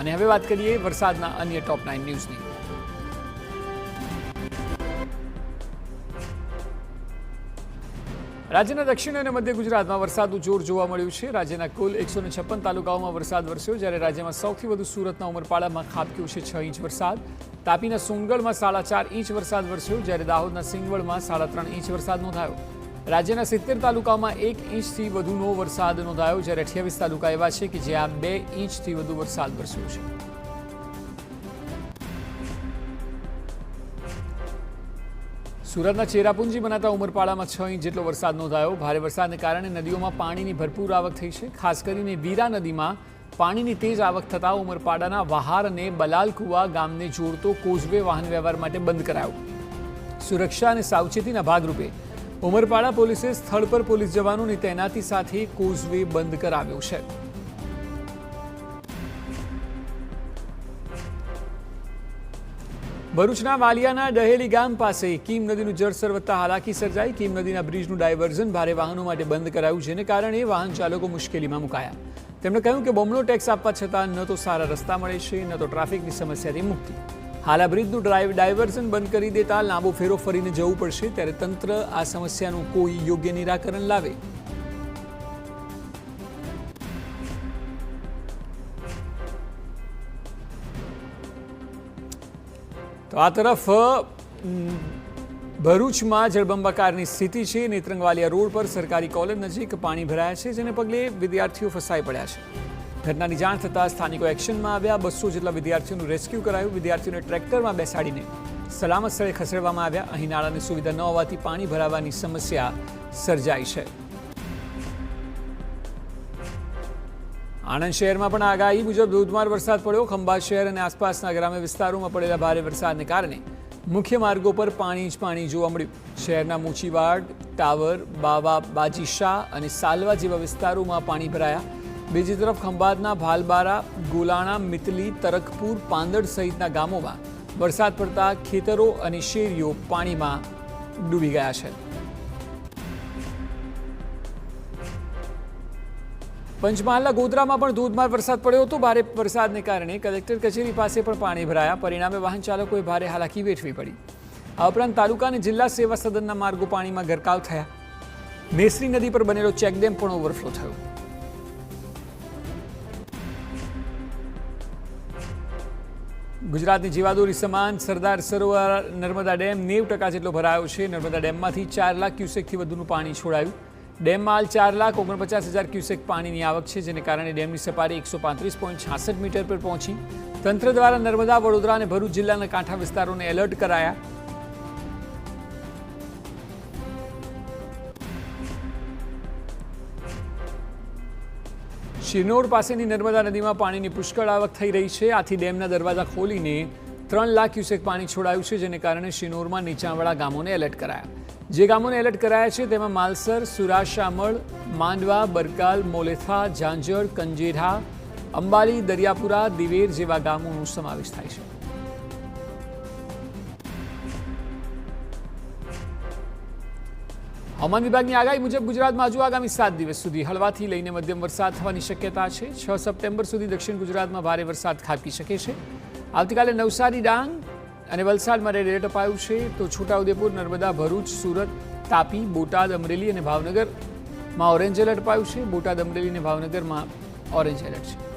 અને હવે વાત કરીએ વરસાદના અન્ય ટોપ 9 ન્યૂઝની. રાજ્યના દક્ષિણ અને મધ્ય ગુજરાતમાં વરસાદનું જોર જોવા મળ્યું છે. રાજ્યના કુલ 156 તાલુકાઓમાં વરસાદ વરસ્યો, જ્યારે રાજ્યમાં સૌથી વધુ સુરતના ઉમરપાડામાં ખાબક્યો છે 6 ઇંચ વરસાદ. તાપીના સોનગઢમાં 4.5 ઇંચ વરસાદ વરસ્યો, જ્યારે દાહોદના સિંગવડમાં 3.5 ઇંચ વરસાદ નોંધાયો. રાજ્યના 70 તાલુકામાં 1 ઇંચથી વધુનો વરસાદ નોંધાયો, જ્યારે 28 તાલુકા એવા છે કે જ્યાં 2 ઇંચથી વધુ વરસાદ વરસ્યો છે. સુરતના ચેરાપુંજી બનાતા ઉમરપાડામાં 6 ઇંચ જેટલો વરસાદ નોંધાયો. ભારે વરસાદને કારણે નદીઓમાં પાણીની ભરપૂર આવક થઈ છે. ખાસ કરીને વીરા નદીમાં પાણીની તેજ આવક થતાં ઉમરપાડાના વહાર અને બલાલકુવા ગામને જોડતો કોઝવે વાહન વ્યવહાર માટે બંધ કરાયો. સુરક્ષા અને સાવચેતીના ભાગરૂપે ઉમરપાડા પોલીસે સ્થળ પર પોલીસ જવાનોની તૈનાતી સાથે કોઝવે બંધ કરાવ્યો છે. ભરૂચના વાલિયાના ડહેલી ગામ પાસે કીમ નદીનું જળસ્તર વધતા હાલાકી સર્જાઈ. કીમ નદીના બ્રિજનું ડાયવર્ઝન ભારે વાહનો માટે બંધ કરાયું, જેને કારણે વાહન ચાલકો મુશ્કેલીમાં મુકાયા. તેમણે કહ્યું કે બમણો ટેક્સ આપવા છતાં ન તો સારા રસ્તા મળે છે, ન તો ટ્રાફિકની સમસ્યાથી મુક્તિ. હાલ આ બ્રિજનું ડાયવર્ઝન બંધ કરી દેતા લાંબો ફેરો ફરીને જવું પડશે, ત્યારે તંત્ર આ સમસ્યાનું કોઈ યોગ્ય નિરાકરણ લાવે. તો આ તરફ ભરૂચમાં જળબંબાકારની સ્થિતિ છે. નેત્રંગવાલિયા રોડ પર સરકારી કોલેજ નજીક પાણી ભરાયા છે, જેને પગલે વિદ્યાર્થીઓ ફસાઈ પડ્યા છે. ઘટનાની જાણ થતાં સ્થાનિકો એક્શનમાં આવ્યા. 200 જેટલા વિદ્યાર્થીઓનું રેસ્ક્યુ કરાયું. વિદ્યાર્થીઓને ટ્રેક્ટરમાં બેસાડીને સલામત સ્થળે ખસેડવામાં આવ્યા. અહીં નાળાની સુવિધા ન હોવાથી પાણી ભરાવાની સમસ્યા સર્જાઈ છે. આણંદ શહેરમાં પણ આગાહી મુજબ ધોધમાર વરસાદ પડ્યો. ખંભાત શહેર અને આસપાસના ગ્રામ્ય વિસ્તારોમાં પડેલા ભારે વરસાદને કારણે મુખ્ય માર્ગો પર પાણી જ પાણી જોવા મળ્યું. શહેરના મોચીવાડ, ટાવર, બાજીશાહ અને સાલવા જેવા વિસ્તારોમાં પાણી ભરાયા. બીજી તરફ ખંભાતના ભાલબારા, ગોલાણા, મિતલી, તરકપુર, પાંદડ સહિતના ગામોમાં વરસાદ પડતા ખેતરો અને શેરીઓ પાણીમાં ડૂબી ગયા છે. પંચમહાલના ગોધરામાં પણ ધોધમાર વરસાદ પડ્યો હતો. ભારે વરસાદને કારણે કલેક્ટર કચેરી પાસે પણ પાણી ભરાયા. પરિણામે વાહન ચાલકોએ ભારે હાલાકી વેઠવી પડી. આ ઉપરાંત તાલુકા અને જિલ્લા સેવા સદનના માર્ગો પાણીમાં ગરકાવ થયા. મેસરી નદી પર બનેલો ચેકડેમ પણ ઓવરફ્લો થયો. ગુજરાતની જીવાદોરી સમાન સરદાર સરોવર નર્મદા ડેમ 90% જેટલો ભરાયો છે. નર્મદા ડેમમાંથી 4 લાખ ક્યુસેકથી વધુનું પાણી છોડાયું. ડેમમાં હાલ 4,49,000 ક્યુસેક પાણીની આવક છે, જેને કારણે ડેમની સપાટી 135.66 મીટર પર પહોંચી. તંત્ર દ્વારા નર્મદા, વડોદરા અને ભરૂચ જિલ્લાના કાંઠા વિસ્તારોને એલર્ટ કરાયા. શિનોર પાસેની નર્મદા નદીમાં પાણીની પુષ્કળ આવક થઈ રહી છે. આથી ડેમના દરવાજા ખોલીને 3 લાખ ક્યુસેક પાણી છોડાયું છે, જેને કારણે શિનોરમાં નીચાણવાળા ગામોને એલર્ટ કરાયા. જે ગામોને એલર્ટ કરાયા છે તેમાં માલસર, સુરાશામળ, માંડવા, બરકાલ, મોલેથા, ઝાંઝર, કંજેરા, અંબાલી, દરિયાપુરા, દિવેર જેવા ગામોનો સમાવેશ થાય છે. હવામાન વિભાગની આગાહી મુજબ ગુજરાતમાં હજુ આગામી 7 દિવસ સુધી હળવાથી લઈને મધ્યમ વરસાદ થવાની શક્યતા છે. 6 સપ્ટેમ્બર સુધી દક્ષિણ ગુજરાતમાં ભારે વરસાદ ખાબકી શકે છે. આવતીકાલે નવસારી, ડાંગ અને વલસાડમાં રેડ એલર્ટ અપાયું છે. તો છોટાઉદેપુર, નર્મદા, ભરૂચ, સુરત, તાપી, બોટાદ, અમરેલી અને ભાવનગરમાં ઓરેન્જ એલર્ટ અપાયું છે. બોટાદ, અમરેલી અને ભાવનગરમાં ઓરેન્જ એલર્ટ છે.